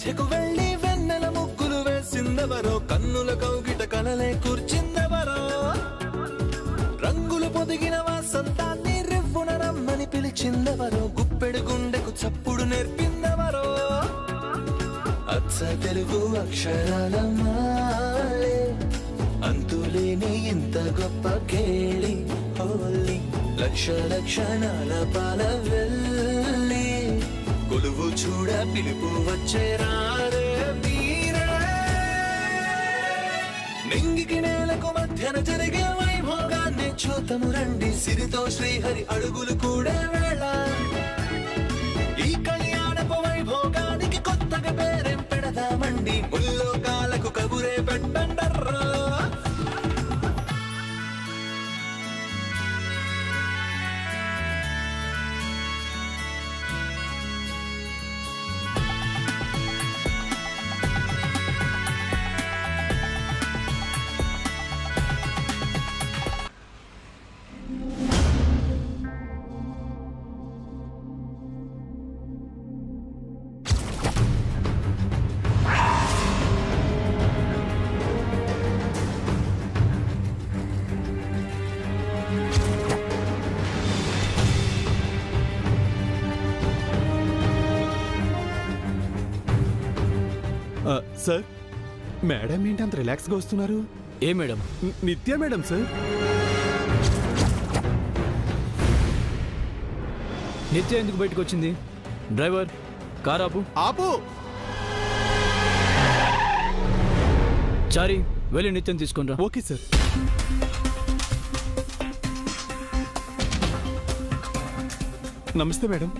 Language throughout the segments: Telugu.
మధ్యకు వెళ్ళి వెన్నెల ముగ్గులు వేసిందెవరో, కన్నుల కౌగిట కలలే కూర్చిందెవరో, రంగులు పొదిగిన వసంతాన్ని రివ్వున రమ్మని పిలిచిందెవరో, గుప్పెడు గుండెకు చప్పుడు నేర్పిందెవరో, అచ్చ తెలుగు అక్షరాల మాలే అంతులేని ఇంత గొప్ప కేళి హోలీ, లక్ష లక్షణాల పాల వెళ్ళి కొలువు చూడ పిలుపు వచ్చేరారే వీరే, నింగికి నేలకు మధ్యన జరిగే వైభోగాన్ని చూతము రండి, సిరితో శ్రీహరి అడుగులు కూడా వేళ, ఈ కళ్యాణపు వైభోగానికి కొత్తగా పేరేం పెడదామండి, ముల్లోకాలకు కబురే పెట్టండర్రా. సార్, మేడం ఏంటి అంత రిలాక్స్గా వస్తున్నారు? ఏ మేడం? నిత్య మేడం సార్. నిత్య ఎందుకు బయటకు వచ్చింది? డ్రైవర్, కార్ ఆపు. ఆపు. చారి, వెళ్ళి నిత్యం తీసుకుని రా. Okay sir. నమస్తే మేడం.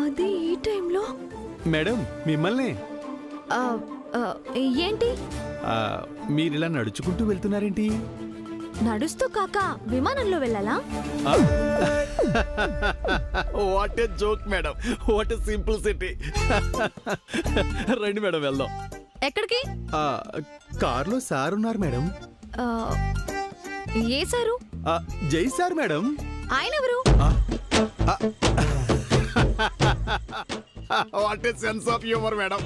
అది ఈ టైంలో? మేడం మిమ్మల్ని. ఏంటి మీరిలా నడుచుకుంటూ వెళ్తున్నారేంటి? నడుస్తూ కాక విమానంలో వెళ్ళాలా? What a joke madam, what a simple city. రండి మేడం వెళ్దాం. ఎక్కడికి? కార్లో సార్ ఉన్నారు మేడం. ఏ సారు? జై సార్ మేడం. ఆయన ఎవరు? What a sense of humour madam.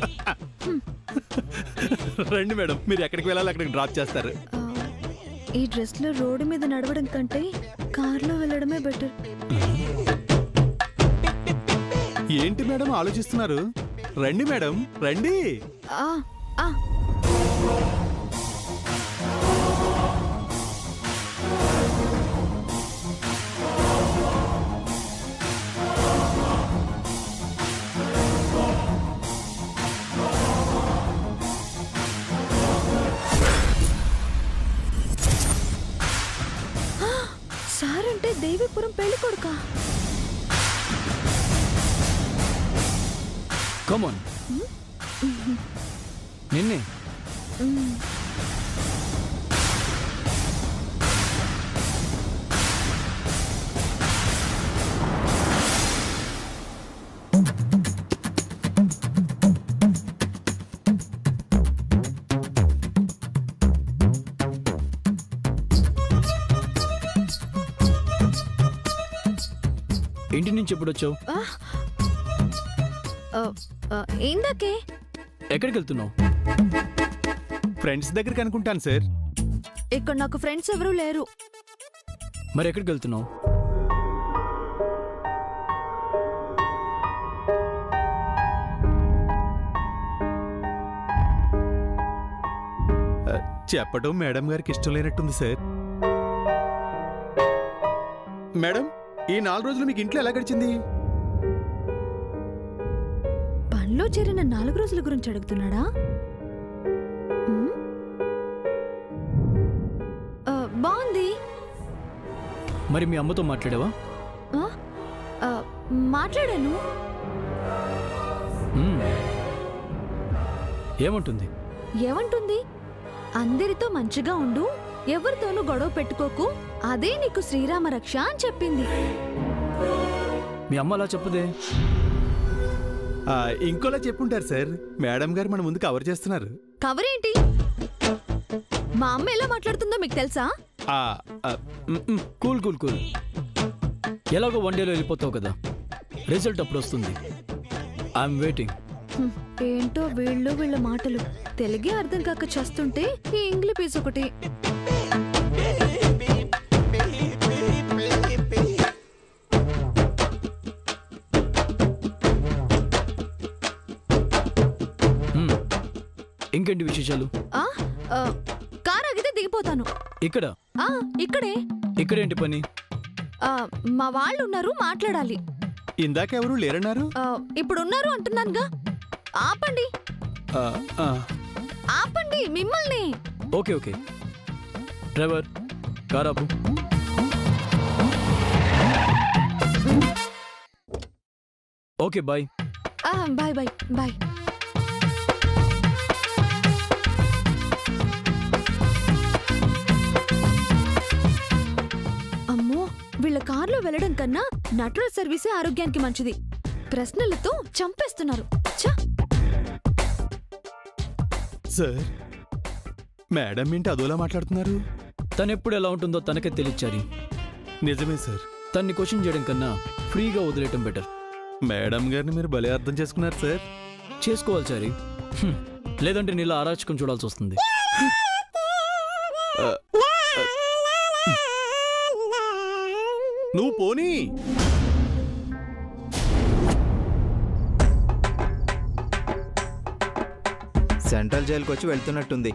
రండి మేడం, మీరు ఎక్కడికి వెళ్ళాలి అక్కడికి డ్రాప్ చేస్తారు. ఈ డ్రెస్ లో రోడ్డు మీద నడవడం కంటే కార్లో వెళ్ళడమే బెటర్. ఏంటి మేడం ఆలోచిస్తున్నారు? రండి మేడం రండి. సార్ అంటే దేవీపురం పెళ్లి కొడుకా? Come on. నిన్నే. ఇంటి నుంచి ఎప్పుడు వచ్చావు? ఏందకే? ఎక్కడికి వెళ్తున్నావు? ఫ్రెండ్స్ దగ్గరికి అనుకుంటాను సార్. ఇక్కడ నాకు ఫ్రెండ్స్ ఎవరూ లేరు. మరి ఎక్కడికి వెళ్తున్నావు? చెప్పడం మేడం గారికి ఇష్టం లేనట్టుంది సార్. మేడం, ఈ 4 రోజులు మీకు ఇంట్లో ఎలా గడిచింది? పనిలో చేరిన 4 రోజుల గురించి అడుగుతున్నాడా? బాగుంది. మరి మీ అమ్మతో మాట్లాడావా? మాట్లాడాను. ఏమంటుంది? ఏమంటుంది? అందరితో మంచిగా ఉండు, ఎవరితోనూ గొడవ పెట్టుకోకు, అదే నీకు శ్రీరామ రక్ష అని చెప్పింది. మీ అమ్మ అలా చెప్పదే. ఇంకోలా చెప్పుంటారు సార్. మేడం గారు మన ముందు కవర్ చేస్తున్నారు. కవర్ ఏంటి? మా అమ్మ ఎలా మాట్లాడుతుందో మీకు తెలుసా? Cool cool cool. ఎలాగో 1 డేలో వెళ్ళిపోతావు కదా, రిజల్ట్ అప్పుడు వస్తుంది. I'm waiting. ఏంటో వీళ్ళ మాటలు తెలుగే అర్థం కాక చేస్తుంటే ఈ ఇంగ్లీష్ పీస్ ఒకటి. ఇంకేంటి విశేషాలు? కార్ ఆగితే దిగిపోతాను. ఇక్కడ? ఇక్కడే. ఇక్కడేంటి పని? మా వాళ్ళు ఉన్నారు, మాట్లాడాలి. ఇందాకెవరు లేరన్నారు? ఇప్పుడు ఉన్నారు అంటున్నానుగా. ఆపండి ఆపండి మిమ్మల్ని. ఓకే ఓకే డ్రైవర్ కార్ ఆపు. Okay bye. Bye bye bye. అమ్మో, వీళ్ళ కార్లో వెళ్ళడం కన్నా నటరాజ్ సర్వీసే ఆరోగ్యానికి మంచిది. ప్రశ్నలతో చంపేస్తున్నారు. సార్, మేడం ఏంటి అదోలా మాట్లాడుతున్నారు? తనెప్పుడు ఎలా ఉంటుందో తనకే తెలియచారి. నిజమే సార్. తన్ని క్వశ్చన్ చేయడం కన్నా ఫ్రీగా వదిలేయటం బెటర్. మేడం గారిని మీరు భలే అర్థం చేసుకున్నారు సార్. చేసుకోవాలి చారి, లేదంటే నీలా అరాచకం చూడాల్సి వస్తుంది. నువ్వు పోనీ. సెంట్రల్ జైలుకి వచ్చి వెళ్తున్నట్టుంది.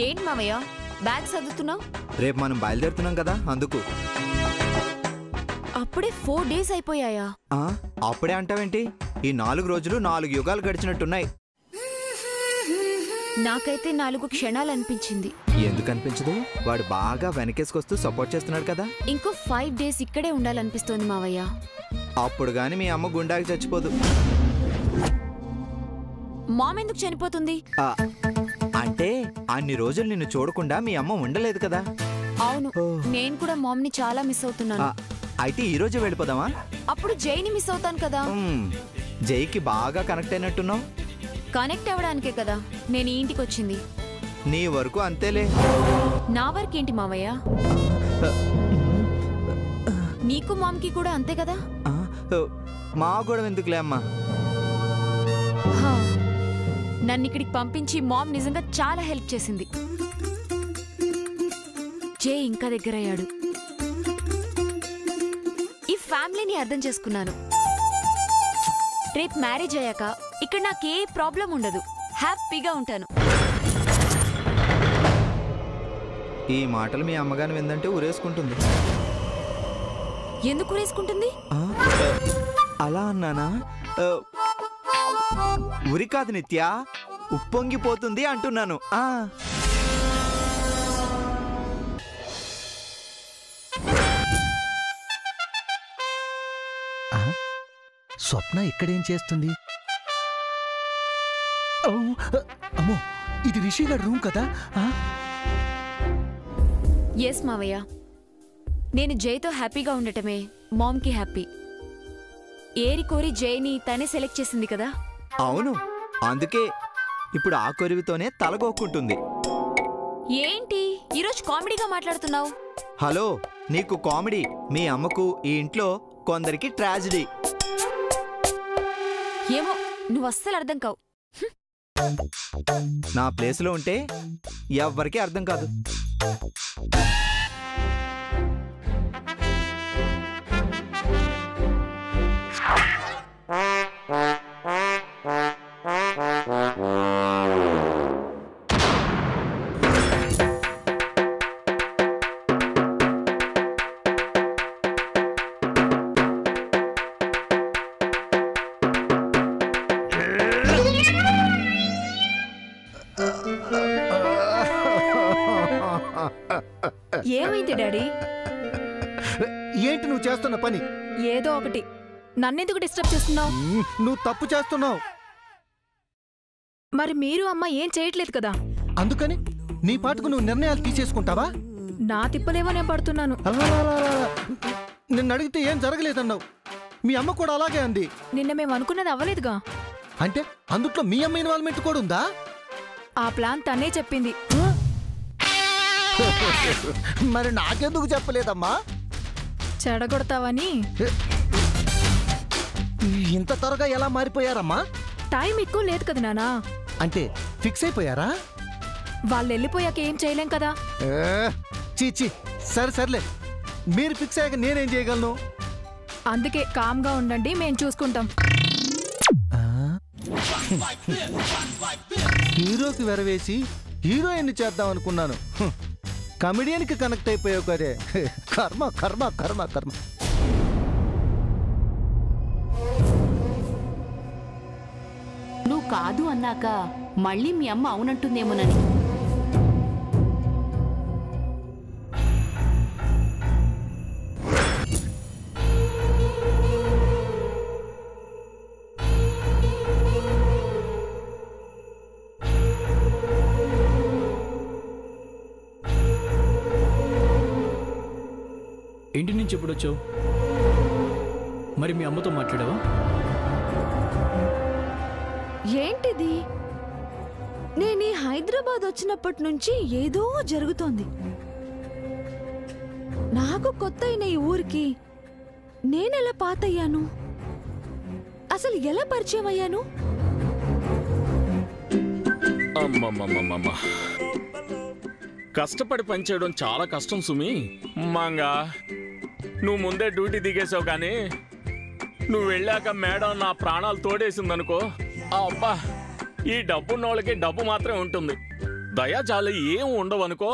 ఏంటి మామయ్య బ్యాగ్ సర్దుతున్నావు? రేపు మనం బయలుదేరుతున్నాం కదా, అందుకు. అప్పుడే 4 days అయిపోయాయా? అప్పుడే అంటావేంటి? ఈ 4 రోజులు 4 యుగాలు గడిచినట్టున్నాయి. నాకైతే 4 క్షణాలు అనిపించింది. ఎందుకు అనిపించదు? వాడు బాగా వెనకేసుకొస్తూ సపోర్ట్ చేస్తున్నాడు కదా. ఇంకో 5 days ఇక్కడే ఉండాలనిపిస్తోంది మావయ్య. అప్పుడు గాని మీ అమ్మ గుండాకి చచ్చిపోదు. మామ్ ఎందుకు చనిపోతుంది? అంటే అన్ని రోజులు నిన్ను చూడకుండా మీ అమ్మ ఉండలేదు కదా. అవును, నేను కూడా మామ్ ని చాలా మిస్ అవుతున్నాను. అయితే ఈ రోజు వెళ్ళిపోదామా? అప్పుడు జైని మిస్ అవుతాను కదా. జైకి బాగా కనెక్ట్ అయినట్టున్నావు. కనెక్ట్ అవ్వడానికే కదా నేను ఈ ఇంటికి వచ్చింది. నీ వరకు అంతేలే. నా వరకు ఏంటి మావయ్య? నీకు మామ్కి కూడా అంతే కదా. మా గొడవ ఎందుకులే అమ్మా. నన్ను ఇక్కడికి పంపించి మామ్ నిజంగా చాలా హెల్ప్ చేసింది. జై ఇంకా దగ్గరయ్యాడు. ఈ ఫ్యామిలీని అర్థం చేసుకున్నాను. రేపు మ్యారేజ్ అయ్యాక ఇక్కడ నాకే ప్రాబ్లం ఉండదు, హ్యాపీగా ఉంటాను. ఈ మాటలు మీ అమ్మగాని విందంటే ఊరేసుకుంటుంది. ఎందుకు ఊరేసుకుంటుంది? అలా అన్నానా? ఉరి కాదు నిత్య, ఉప్పొంగిపోతుంది అంటున్నాను. స్వప్న ఇక్కడేం చేస్తుంది? అమ్మో, ఇది రిషి గారి రూమ్ కదా. ఎస్ మావయ్య, నేను జైతో హ్యాపీగా ఉండటమే మామ్కి హ్యాపీ. ఏరి కోరి జైని తనే సెలెక్ట్ చేసింది కదా. అవును, అందుకే ఇప్పుడు ఆ కొరివితోనే తలగొక్కుంటుంది. ఏంటి ఈరోజు కామెడీగా మాట్లాడుతున్నావు? హలో, నీకు కామెడీ, మీ అమ్మకు ఈ ఇంట్లో కొందరికి ట్రాజడీ. ఏమో, నువ్వు అస్సలు అర్థం కావు. నా ప్లేస్లో ఉంటే ఎవ్వరికీ అర్థం కాదు. ఏమైంది డాడీ? ఏంటి నువ్వు చేస్తున్న పని? ఏదో ఒకటి. నన్నెందుకు డిస్టర్బ్ చేస్తున్నావు? నువ్వు తప్పు చేస్తున్నావు. మరి మీరు అమ్మ ఏం చేయట్లేదు కదా, అందుకని నీ పాటుకు నువ్వు నిర్ణయాలు తీసేసుకుంటావా? నా తిప్పలేమో నేను పడుతున్నాను. నిన్ను అడిగితే ఏం జరగలేదన్నావు. మీ అమ్మ కూడా అలాగే అంది. నిన్న మేము అనుకున్నది అవ్వలేదుగా. అంటే అందుట్లో మీ అమ్మ ఇన్వాల్వ్మెంట్ కూడా ఉందా? ఆ ప్లాన్ తనే చెప్పింది. మరి నాకెందుకు చెప్పలేదమ్మా? చెడగొడతావని. ఇంత త్వరగా ఎలా మారిపోయారమ్మా? టైం ఎక్కువ లేదు కదా నానా. అంటే ఫిక్స్ అయిపోయారా? వాళ్ళు వెళ్ళిపోయాక ఏం చేయలేం కదా. చీచి, సర్లే, మీరు ఫిక్స్ అయ్యాక నేనేం చేయగలను? అందుకే కామ్గా ఉండండి, మేం చూసుకుంటాం. హీరోకి వెరవేసి హీరోయిన్ చేద్దాం అనుకున్నాను. కమెడియన్కి కనెక్ట్ అయిపోయావు కదే. కర్మ కర్మ కర్మ కర్మ. నువ్వు కాదు అన్నాక మళ్ళీ మీ అమ్మ అవునంటుందేమోనని. ఇంటి నుంచి ఎప్పుడు వచ్చావు? మరి మీ అమ్మతో మాట్లాడావా? ఏంటిది? నేను ఈ హైదరాబాద్ వచ్చినప్పటి నుంచి ఏదో జరుగుతోంది. నాకు కొత్త అయిన ఈ ఊరికి నేనెలా పాతయ్యాను? అసలు ఎలా పరిచయం అయ్యాను? అమ్మమ్మమ్మమ్మ, కష్టపడి పనిచేయడం చాలా కష్టం సుమి. మంగా, నువ్వు ముందే డ్యూటీ దిగేసావు, కానీ నువ్వు వెళ్ళాక మేడం నా ప్రాణాలు తోడేసిందనుకో, అబ్బా, ఈ డబ్బున్న వాళ్ళకి డబ్బు మాత్రమే ఉంటుంది, దయాజాలు ఏం ఉండవు అనుకో.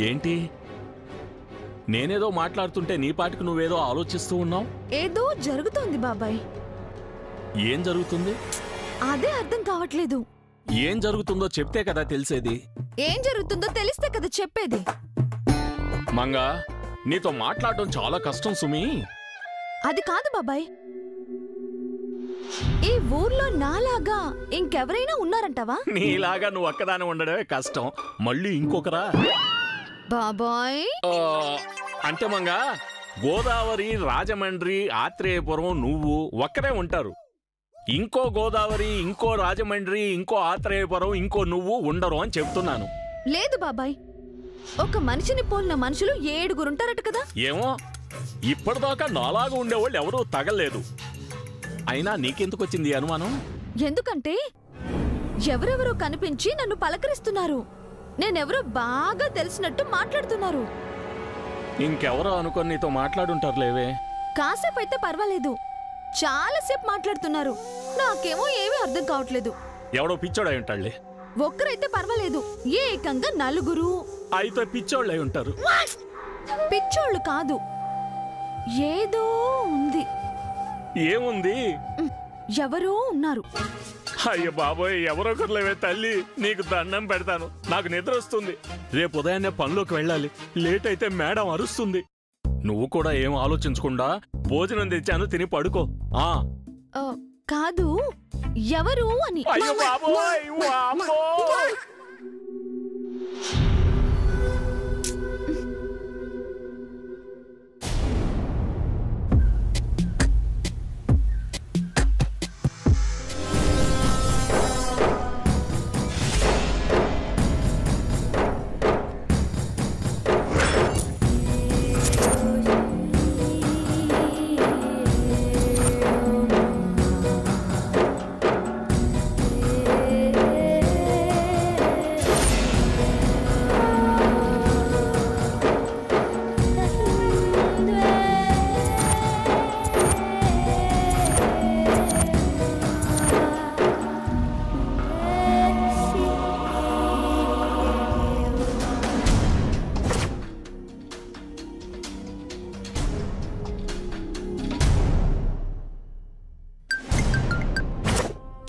ఏంటి, నేనేదో మాట్లాడుతుంటే నీ పాటికి నువ్వేదో ఆలోచిస్తూ ఉన్నావు? ఏదో జరుగుతోంది బాబాయ్. ఏం జరుగుతుంది? అదే అర్థం కావట్లేదు. ఏం జరుగుతుందో చెప్తే కదా తెలిసేది. ఏం జరుగుతుందో తెలిస్తే కదా చెప్పేది. మంగా, నీతో మాట్లాడడం చాలా కష్టం సుమి. అది కాదు బాబాయ్, ఈ ఊర్లో నాలాగా ఇంకెవరైనా ఉన్నారంటావా? నీలాగా నువ్వు ఒక్కదాని ఉండడమే కష్టం, మళ్ళీ ఇంకొకరా? బాబాయ్, అంటే మంగా, గోదావరి, రాజమండ్రి, ఆత్రేయపురం నువ్వు ఒక్కరే ఉంటారు. ఇంకో గోదావరి, ఇంకో రాజమండ్రి, ఇంకో ఆత్రేయపురం, ఇంకో నువ్వు ఉండరు అని చెప్తున్నాను. లేదు బాబాయ్, ఒక మనిషిని పోలిన మనుషులు 7 ఉంటారట కదా. ఏమో, ఇప్పటిదాకా నాలాగా ఉండేవాళ్ళు ఎవరూ తగలేదు. అయినా నీకెందుకు వచ్చింది అనుమానం? ఎందుకంటే ఎవరెవరో కనిపించి నన్ను పలకరిస్తున్నారు. నేనెవరో బాగా తెలిసినట్టు మాట్లాడుతున్నారు. ఇంకెవరో అనుకొని నీతో మాట్లాడుంటారులేవే. కాసేపు అయితే పర్వాలేదు, చాలాసేపు మాట్లాడుతున్నారు. నాకేమో ఏమీ అర్థం కావట్లేదు. ఎవడో పిచ్చోడై ఉంటాడులే. ఒక్కరైతే పర్వాలేదు, ఏకంగా 4. అయితే పిచ్చోళ్ళై ఉంటారు. పిచ్చోళ్ళు కాదు, ఏదో ఉంది. ఏముంది? ఎవరో ఉన్నారు. అయ్య బాబోయ్, ఎవరొకరులేవే తల్లి, నీకు దండం పెడతాను, నాకు నిద్ర వస్తుంది. రేపు ఉదయాన్నే పనిలోకి వెళ్ళాలి, లేట్ అయితే మేడం అరుస్తుంది. నువ్వు కూడా ఏం ఆలోచించకుండా భోజనం తెచ్చాను, తిని పడుకో. కాదు, ఎవరు అని. అయ్యో బాబోయ్, వామ్మో!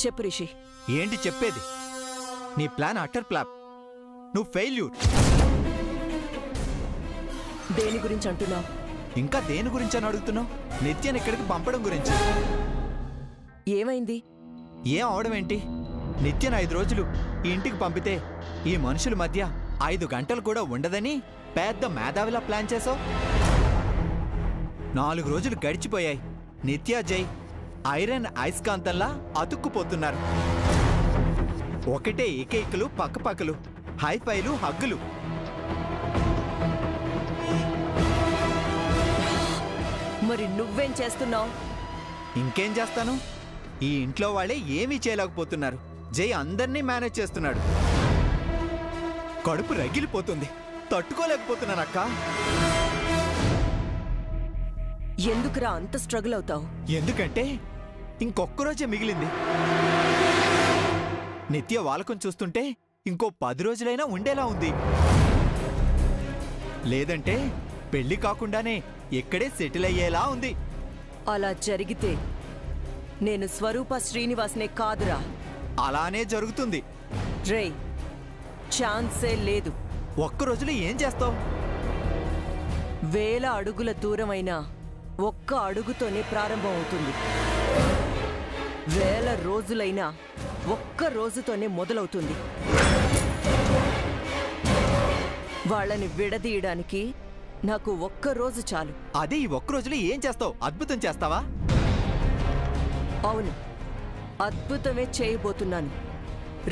చెప్పు రిషి. ఏంటి చెప్పేది? నీ ప్లాన్ అటర్ ఫ్లాప్. నువ్వు ఫెయిల్యూర్. దేని గురించి అంటున్నావు? ఇంకా దేని గురించి అని అడుగుతున్నావు? నిత్యని ఇక్కడికి పంపడం గురించి. ఏమైంది? ఏం అవడం ఏంటి? నిత్యను 5 రోజులు ఈ ఇంటికి పంపితే ఈ మనుషుల మధ్య 5 గంటలు కూడా ఉండదని పెద్ద మేధావిలా ప్లాన్ చేసావు. 4 రోజులు గడిచిపోయాయి. నిత్య, జై ఐరన్ అయస్కాంతంలా అతుక్కుపోతున్నారు. ఒకటే ఏకైకలు పక్కపక్కలు, హైఫైలు, హగ్గులు. మరి నువ్వేం చేస్తున్నావు? ఇంకేం చేస్తాను? ఈ ఇంట్లో వాళ్ళే ఏమీ చేయలేకపోతున్నారు. జై అందర్నీ మేనేజ్ చేస్తున్నాడు. కడుపు రగిలిపోతుంది, తట్టుకోలేకపోతున్నానక్క. ఎందుకురా అంత స్ట్రగుల్ అవుతావు? ఎందుకంటే ఇంకొక్కరోజే మిగిలింది. నిత్య వాలకం చూస్తుంటే ఇంకో 10 రోజులైనా ఉండేలా ఉంది. లేదంటే పెళ్లి కాకుండానే ఇక్కడే సెటిల్ అయ్యేలా ఉంది. అలా జరిగితే నేను స్వరూప శ్రీనివాస్నే కాదురా. అలానే జరుగుతుంది. రేయ్, ఛాన్సే లేదు. ఒక్క రోజులో ఏం చేస్తావు? 1000 అడుగుల దూరమైనా ఒక్క అడుగుతోనే ప్రారంభం అవుతుంది. 1000 రోజులైనా ఒక్క రోజుతోనే మొదలవుతుంది. వాళ్ళని విడదీయడానికి నాకు ఒక్క రోజు చాలు. అదే ఈ ఒక్క రోజులో ఏం చేస్తావు? అద్భుతం చేస్తావా? అవును, అద్భుతమే చేయబోతున్నాను.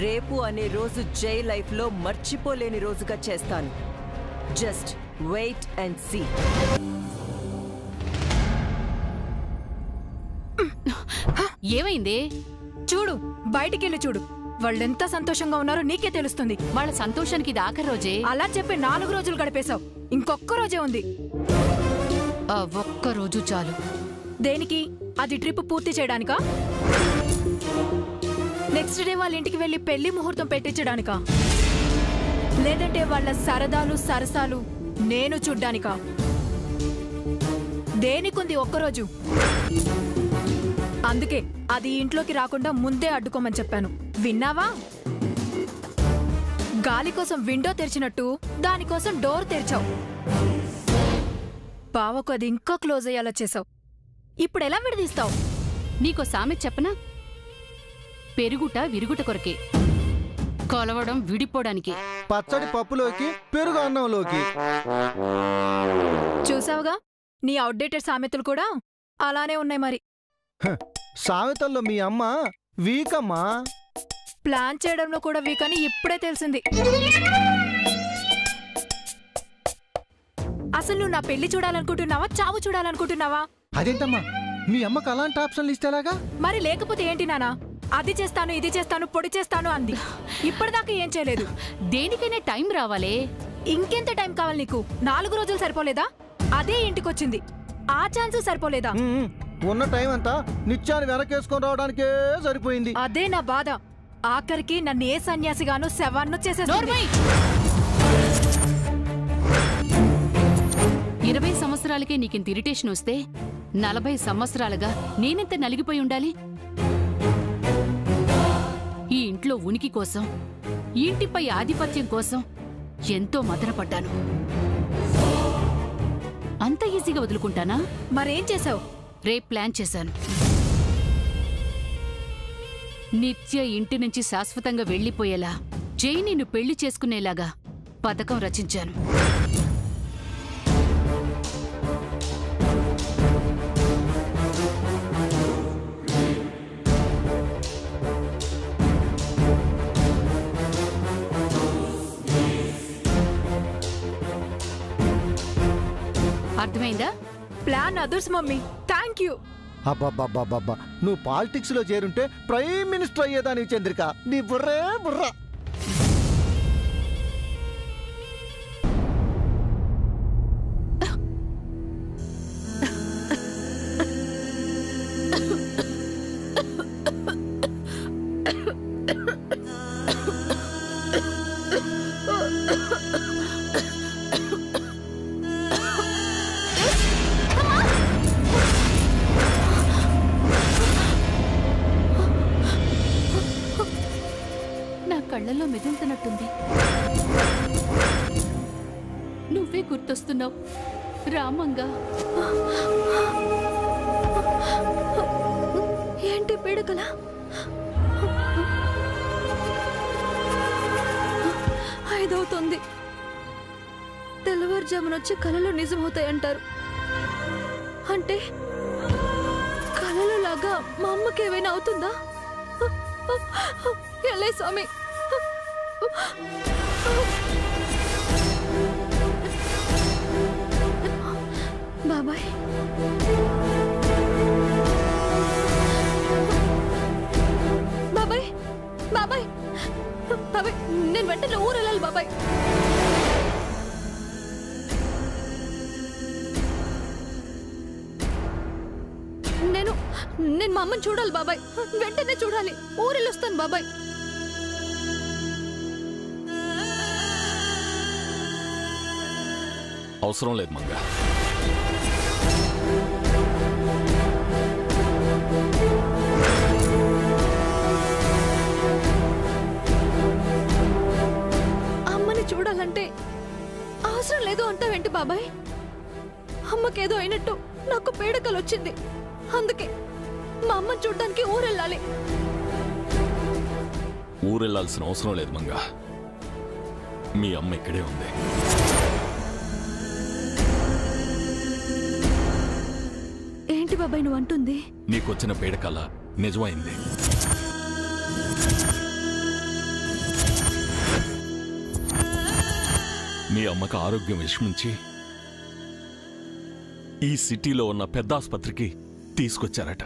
రేపు అనే రోజు జై లైఫ్లో మర్చిపోలేని రోజుగా చేస్తాను. Just wait and see. ఏమైంది? చూడు, బయటికెళ్ళి చూడు. వాళ్ళెంత సంతోషంగా ఉన్నారో నీకే తెలుస్తుంది. వాళ్ళ సంతోషానికి ఇది ఆఖరి రోజే. అలా చెప్పి 4 రోజులు గడిపేశావు. ఇంకొక్క రోజే ఉంది. ఆ ఒక్క రోజు చాలు. దేనికి? అది ట్రిప్ పూర్తి చేయడానికా? నెక్స్ట్ డే వాళ్ళ ఇంటికి వెళ్ళి పెళ్లి ముహూర్తం పెట్టించడానికా? లేదంటే వాళ్ళ సరదాలు సరసాలు నేను చూడ్డానికా? దేనికుంది ఒక్కరోజు? అందుకే అది ఇంట్లోకి రాకుండా ముందే అడ్డుకోమని చెప్పాను. విన్నావా? గాలి కోసం విండో తెరిచినట్టు దానికోసం డోర్ తెరిచావు. బావకు అది ఇంకా క్లోజ్ అయ్యేలా చేసావు. ఇప్పుడెలా విడదీస్తావు? నీకో సామెత చెప్పనా? పెరుగుట విరుగుట కొరకే, కొలవడం విడిపోవడానికి. పచ్చడి పప్పులోకి, పెరుగు అన్నంలోకి. చూసావుగా, నీ అవుట్డేటెడ్ సామెతలు కూడా అలానే ఉన్నాయి. మరి సామెతల్లో మీ అమ్మ వీకమ్మా. ప్లాన్ చేయడంలో కూడా వీక్ అని ఇప్పుడే తెలిసింది. అసలు నువ్వు నా పెళ్లి చూడాలనుకుంటున్నావా, చావు చూడాలనుకుంటున్నావా? అదేంటమ్మా, మీ అమ్మకు అలాంటి ఆప్షన్లు ఇస్తేలాగా? మరి లేకపోతే ఏంటి నానా? అది చేస్తాను, ఇది చేస్తాను, పొడి చేస్తాను అంది. ఇప్పటిదాకా ఏం చేయలేదు. దేనికైనా టైం రావాలే. ఇంకెంత టైం కావాలి నీకు? 4 రోజులు సరిపోలేదా? అదే ఇంటికొచ్చింది. ఆ ఛాన్స్ సరిపోలేదా? ఉన్న టైం అంతా నిత్యాన్ని వెనకేసుకొని రావడానికే సరిపోయింది. అదే నా బాధ. ఆఖరికి నన్ను ఏ సన్యాసిగాను శవాన్ని చేసేస్తుంది. 20 సంవత్సరాలకే నీకింత ఇరిటేషన్ వస్తే 40 సంవత్సరాలుగా నేనెంత నలిగిపోయి ఉండాలి? ఈ ఇంట్లో ఉనికి కోసం, ఈ ఇంటిపై ఆధిపత్యం కోసం ఎంతో మదనపడ్డాను. అంత ఈజీగా వదులుకుంటానా? మరేం చేసావు? రేపు ప్లాన్ చేశాను. నిత్య ఇంటి నుంచి శాశ్వతంగా వెళ్లిపోయేలా, జై నిన్ను పెళ్లి చేసుకునేలాగా పథకం రచించాను. అర్థమైందా? Plan others mummy. Thank you. అబ్బబ్బబ్బబ్బబ్బా, నువ్వు పాలిటిక్స్ లో చేరుంటే ప్రైమ్ మినిస్టర్ అయ్యేదాని చంద్రిక. నీ బుర్రే బుర్ర. కళ్ళల్లో మెదులుతున్నట్టుంది. నువ్వే గుర్తొస్తున్నావు రామంగా. ఏంటి పీడకల? ఐదవుతుంది. తెల్లవారుజామునొచ్చి కళలు నిజమవుతాయంటారు. అంటే కళలు లాగా మా అమ్మకి ఏమైనా అవుతుందా? ఎల్లే స్వామి, బాబాయ్ బాబాయ్ బాబాయ్ బాబాయ్ నేను వెంటనే ఊరు వెళ్ళాలి బాబాయ్. నేను మా అమ్మని చూడాలి బాబాయ్, వెంటనే చూడాలి. ఊరెళ్ళొస్తాను బాబాయ్. అవసరం లేదు మంగ. అమ్మని చూడాలంటే అవసరం లేదు అంటావేంటి బాబాయ్? అమ్మకేదో అయినట్టు నాకు పీడకలు వచ్చింది, అందుకే మా అమ్మని చూడడానికి ఊరెళ్ళాలి. ఊరెళ్ళాల్సిన అవసరం లేదు మంగ, మీ అమ్మ ఇక్కడే ఉంది. ఏంటి బాబాయ్ నువ్వు అంటుంది? నీకొచ్చిన పీడకల నిజమైంది. మీ అమ్మకు ఆరోగ్యం విషమించి ఈ సిటీలో ఉన్న పెద్ద ఆసుపత్రికి తీసుకొచ్చారట.